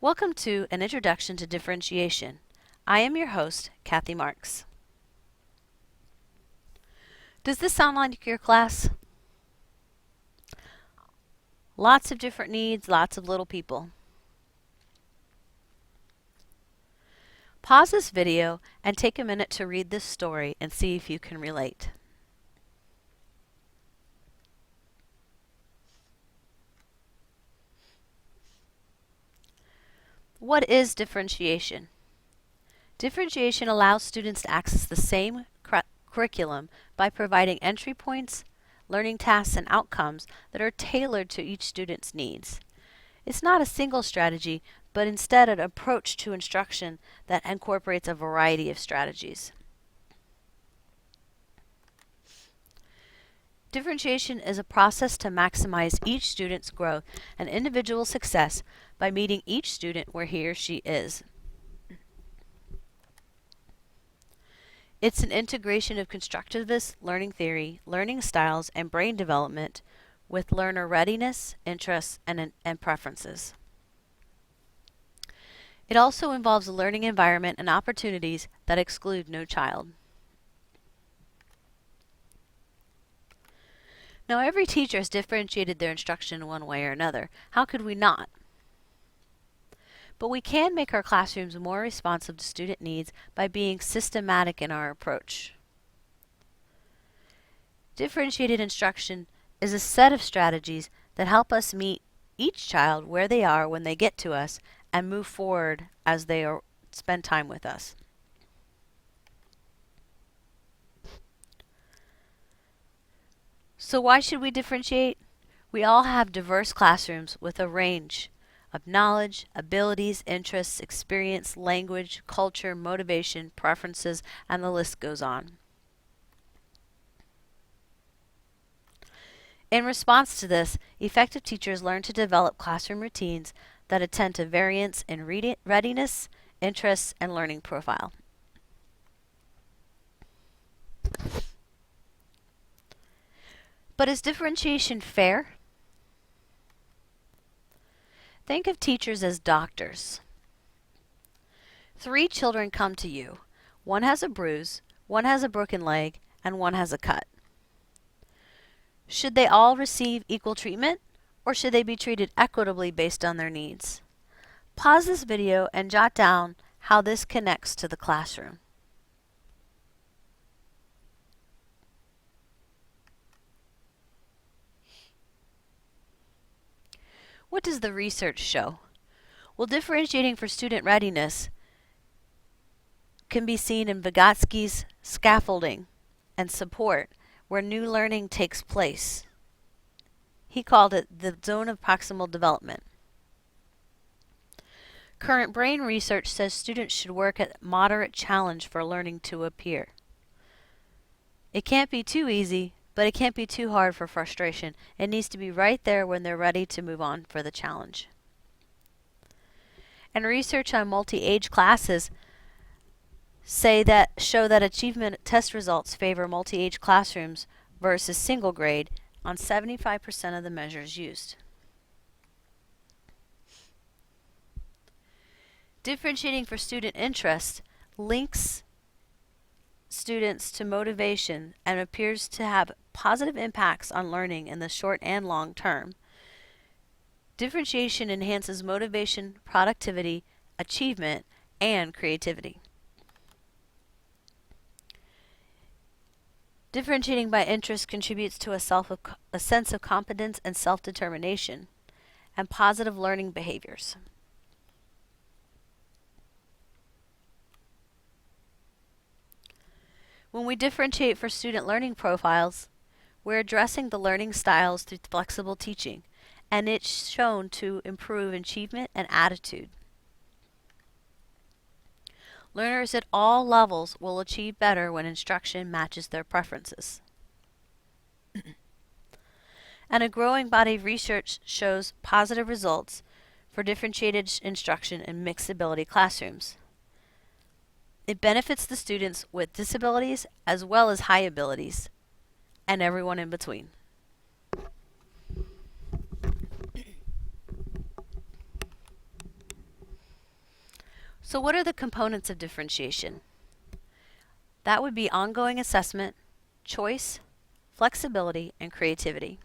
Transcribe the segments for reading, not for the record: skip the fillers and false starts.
Welcome to An Introduction to Differentiation. I am your host, Kathy Marks. Does this sound like your class? Lots of different needs, lots of little people. Pause this video and take a minute to read this story and see if you can relate. What is differentiation? Differentiation allows students to access the same curriculum by providing entry points, learning tasks, and outcomes that are tailored to each student's needs. It's not a single strategy, but instead an approach to instruction that incorporates a variety of strategies. Differentiation is a process to maximize each student's growth and individual success by meeting each student where he or she is. It's an integration of constructivist learning theory, learning styles, and brain development with learner readiness, interests, and preferences. It also involves a learning environment and opportunities that exclude no child. Now, every teacher has differentiated their instruction in one way or another. How could we not? But we can make our classrooms more responsive to student needs by being systematic in our approach. Differentiated instruction is a set of strategies that help us meet each child where they are when they get to us and move forward as they spend time with us. So why should we differentiate? We all have diverse classrooms with a range of knowledge, abilities, interests, experience, language, culture, motivation, preferences, and the list goes on. In response to this, effective teachers learn to develop classroom routines that attend to variance in readiness, interests, and learning profile. But is differentiation fair? Think of teachers as doctors. 3 children come to you. One has a bruise, one has a broken leg, and one has a cut. Should they all receive equal treatment, or should they be treated equitably based on their needs? Pause this video and jot down how this connects to the classroom. What does the research show? Well, differentiating for student readiness can be seen in Vygotsky's scaffolding and support, where new learning takes place. He called it the zone of proximal development. Current brain research says students should work at moderate challenge for learning to appear. It can't be too easy, but it can't be too hard for frustration. It needs to be right there when they're ready to move on for the challenge. And research on multi-age classes show that achievement test results favor multi-age classrooms versus single grade on 75% of the measures used. Differentiating for student interest links students to motivation and appears to have positive impacts on learning in the short and long term. Differentiation enhances motivation, productivity, achievement, and creativity. Differentiating by interest contributes to a sense of competence and self-determination and positive learning behaviors. When we differentiate for student learning profiles, we're addressing the learning styles through flexible teaching, and it's shown to improve achievement and attitude. Learners at all levels will achieve better when instruction matches their preferences. And a growing body of research shows positive results for differentiated instruction in mixed ability classrooms. It benefits the students with disabilities as well as high abilities, and everyone in between. So what are the components of differentiation? That would be ongoing assessment, choice, flexibility, and creativity.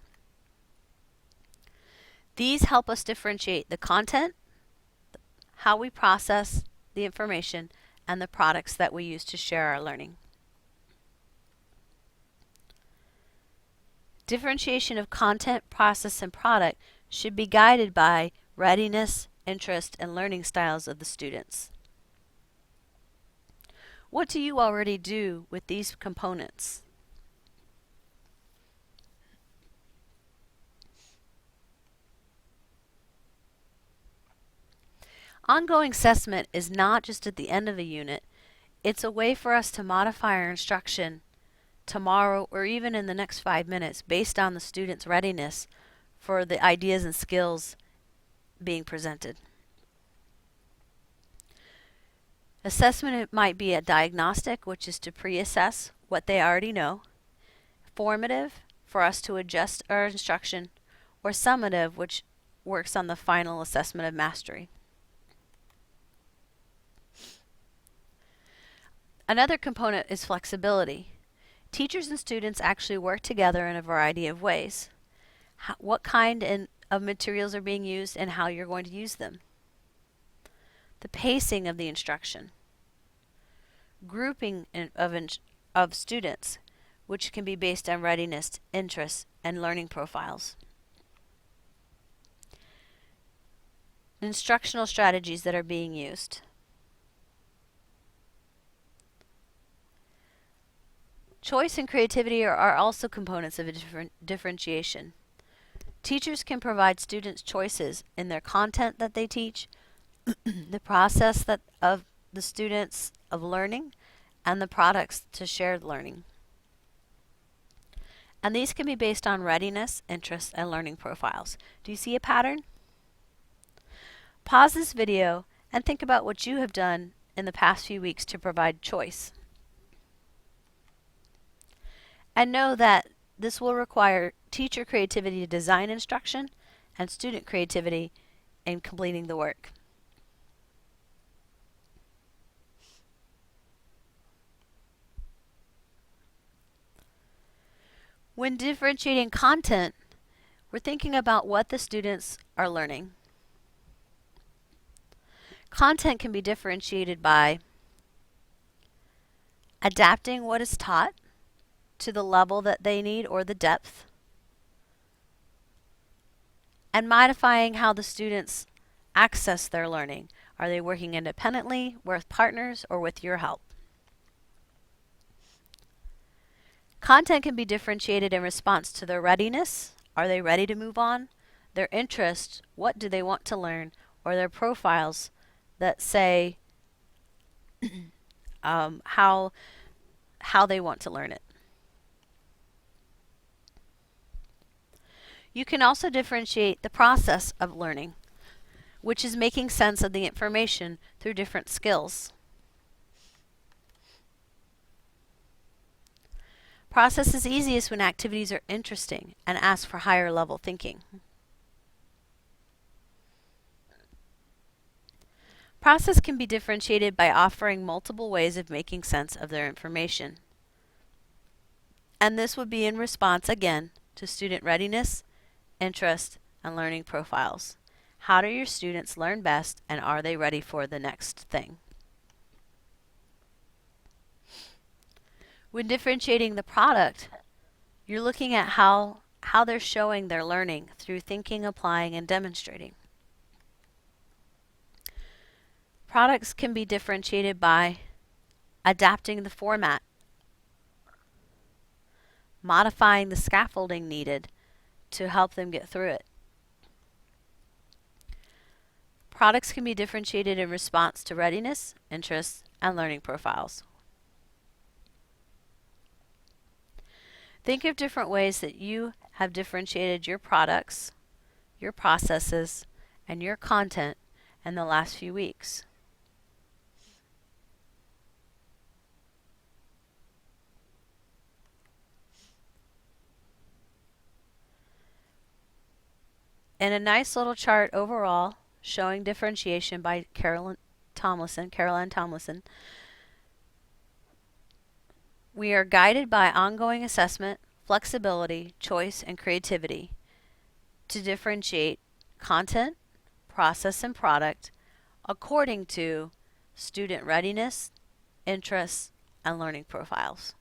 These help us differentiate the content, how we process the information, and the products that we use to share our learning. Differentiation of content, process, and product should be guided by readiness, interest, and learning styles of the students. What do you already do with these components? Ongoing assessment is not just at the end of a unit. It's a way for us to modify our instruction tomorrow or even in the next 5 minutes based on the student's readiness for the ideas and skills being presented. Assessment might be a diagnostic, which is to pre-assess what they already know, formative, for us to adjust our instruction, or summative, which works on the final assessment of mastery. Another component is flexibility. Teachers and students actually work together in a variety of ways. What kind of materials are being used and how you're going to use them. The pacing of the instruction. Grouping of students, which can be based on readiness, interests, and learning profiles. Instructional strategies that are being used. Choice and creativity are also components of a differentiation. Teachers can provide students choices in their content that they teach, the process of the students of learning, and the products to shared learning. And these can be based on readiness, interests, and learning profiles. Do you see a pattern? Pause this video and think about what you have done in the past few weeks to provide choice. And know that this will require teacher creativity to design instruction and student creativity in completing the work. When differentiating content, we're thinking about what the students are learning. Content can be differentiated by adapting what is taught to the level that they need or the depth, and modifying how the students access their learning. Are they working independently, with partners, or with your help? Content can be differentiated in response to their readiness. Are they ready to move on? Their interest, what do they want to learn? Or their profiles that say how they want to learn it. You can also differentiate the process of learning, which is making sense of the information through different skills. Process is easiest when activities are interesting and ask for higher level thinking. Process can be differentiated by offering multiple ways of making sense of their information. And this would be in response, again, to student readiness, interest, and learning profiles. How do your students learn best, and are they ready for the next thing? When differentiating the product, you're looking at how they're showing their learning through thinking, applying, and demonstrating. Products can be differentiated by adapting the format, modifying the scaffolding needed to help them get through it. Products can be differentiated in response to readiness, interests, and learning profiles. Think of different ways that you have differentiated your products, your processes, and your content in the last few weeks. In a nice little chart overall showing differentiation by Carolyn Caroline Tomlinson. We are guided by ongoing assessment, flexibility, choice, and creativity to differentiate content, process, and product according to student readiness, interests, and learning profiles.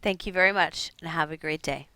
Thank you very much and have a great day.